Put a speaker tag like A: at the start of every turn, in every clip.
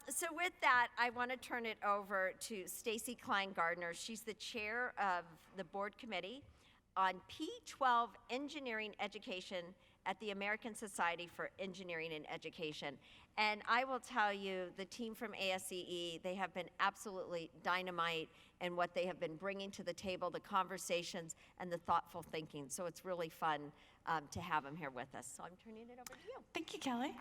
A: So with that, I want to turn it over to Stacy Klein-Gardner. She's the chair of the board committee on P12 Engineering Education at the American Society for Engineering and Education. And I will tell you, the team from ASEE, they have been absolutely dynamite in what they have been bringing to the table, the conversations and the thoughtful thinking. So it's really fun to have them here with us. So I'm turning it over to you.
B: Thank you, Kelly.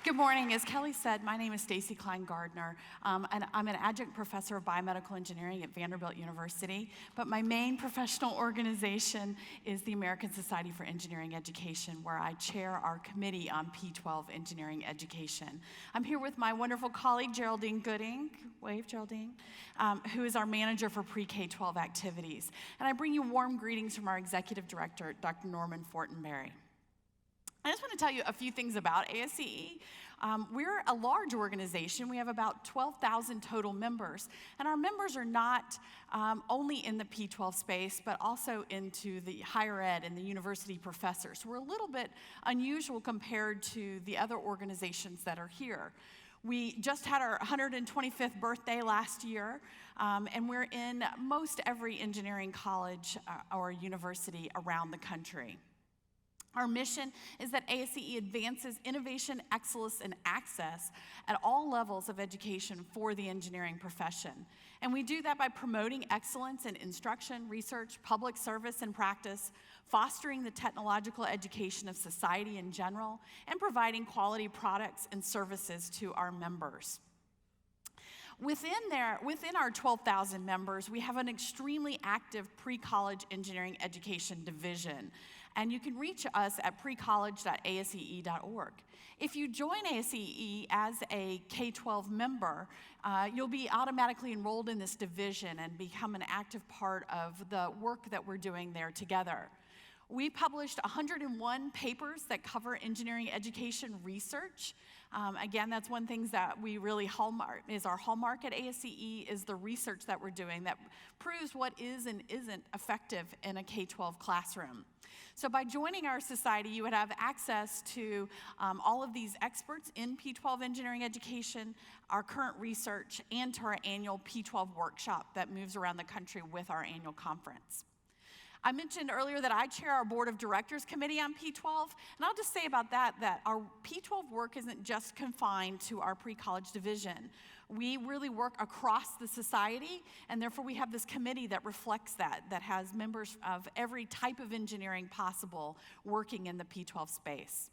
B: Good morning. As Kelly said, my name is Stacy Klein-Gardner, and I'm an adjunct professor of biomedical engineering at Vanderbilt University, but my main professional organization is the American Society for Engineering Education, where I chair our committee on P12 Engineering Education. I'm here with my wonderful colleague, Geraldine Gooding, wave Geraldine, who is our manager for pre-K-12 activities. And I bring you warm greetings from our executive director, Dr. Norman Fortenberry. I just want to tell you a few things about ASEE. We're a large organization. We have about 12,000 total members. And our members are not only in the P12 space, but also into the higher ed and the university professors. We're a little bit unusual compared to the other organizations that are here. We just had our 125th birthday last year, and we're in most every engineering college or university around the country. Our mission is that ASEE advances innovation, excellence, and access at all levels of education for the engineering profession. And we do that by promoting excellence in instruction, research, public service, and practice, fostering the technological education of society in general, and providing quality products and services to our members. Within our 12,000 members, we have an extremely active pre-college engineering education division. And you can reach us at precollege.asee.org. If you join ASEE as a K-12 member, you'll be automatically enrolled in this division and become an active part of the work that we're doing there together. We published 101 papers that cover engineering education research. Again, that's one thing that we really is our hallmark at ASEE is the research that we're doing that proves what is and isn't effective in a K-12 classroom. So by joining our society, you would have access to all of these experts in P12 engineering education, our current research, and to our annual P12 workshop that moves around the country with our annual conference. I mentioned earlier that I chair our board of directors committee on P12, and I'll just say about that our P12 work isn't just confined to our pre-college division. We really work across the society, and therefore we have this committee that reflects that has members of every type of engineering possible working in the P12 space.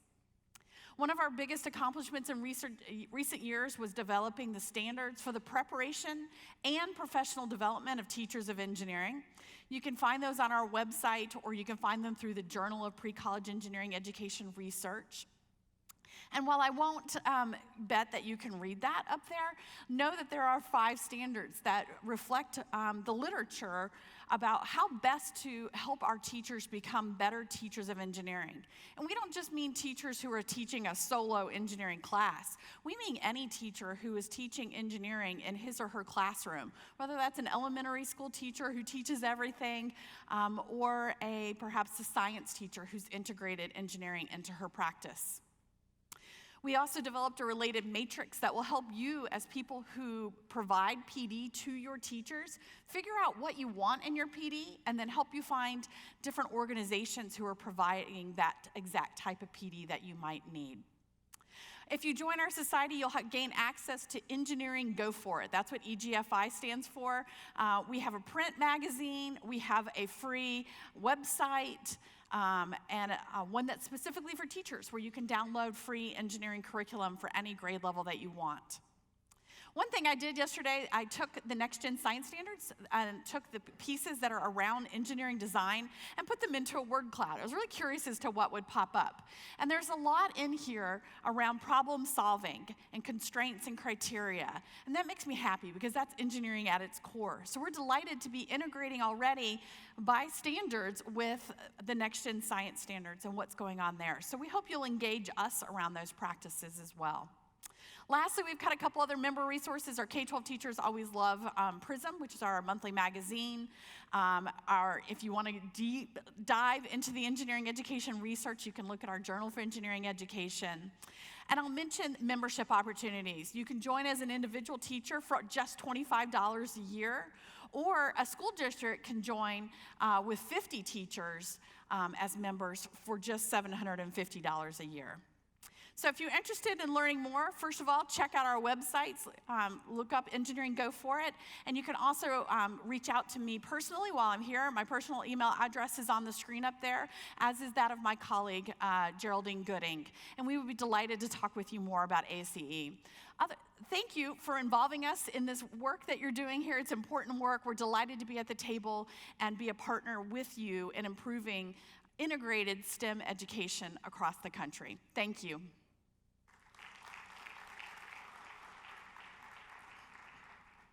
B: One of our biggest accomplishments in recent years was developing the standards for the preparation and professional development of teachers of engineering. You can find those on our website, or you can find them through the Journal of Pre-College Engineering Education Research. And while I won't bet that you can read that up there, know that there are 5 standards that reflect the literature about how best to help our teachers become better teachers of engineering. And we don't just mean teachers who are teaching a solo engineering class. We mean any teacher who is teaching engineering in his or her classroom, whether that's an elementary school teacher who teaches everything, or perhaps a science teacher who's integrated engineering into her practice. We also developed a related matrix that will help you as people who provide PD to your teachers figure out what you want in your PD and then help you find different organizations who are providing that exact type of PD that you might need. If you join our society, you'll gain access to Engineering Go For It. That's what EGFI stands for. We have a print magazine, we have a free website, and one that's specifically for teachers where you can download free engineering curriculum for any grade level that you want. One thing I did yesterday, I took the Next Gen Science Standards and took the pieces that are around engineering design and put them into a word cloud. I was really curious as to what would pop up. And there's a lot in here around problem solving and constraints and criteria. And that makes me happy because that's engineering at its core. So we're delighted to be integrating already by standards with the Next Gen Science Standards and what's going on there. So we hope you'll engage us around those practices as well. Lastly, we've got a couple other member resources. Our K-12 teachers always love PRISM, which is our monthly magazine. If you want to deep dive into the engineering education research, you can look at our Journal for Engineering Education. And I'll mention membership opportunities. You can join as an individual teacher for just $25 a year, or a school district can join with 50 teachers as members for just $750 a year. So if you're interested in learning more, first of all, check out our websites, look up Engineering Go For It, and you can also reach out to me personally while I'm here. My personal email address is on the screen up there, as is that of my colleague, Geraldine Gooding, and we would be delighted to talk with you more about ASEE. Thank you for involving us in this work that you're doing here. It's important work. We're delighted to be at the table and be a partner with you in improving integrated STEM education across the country. Thank you.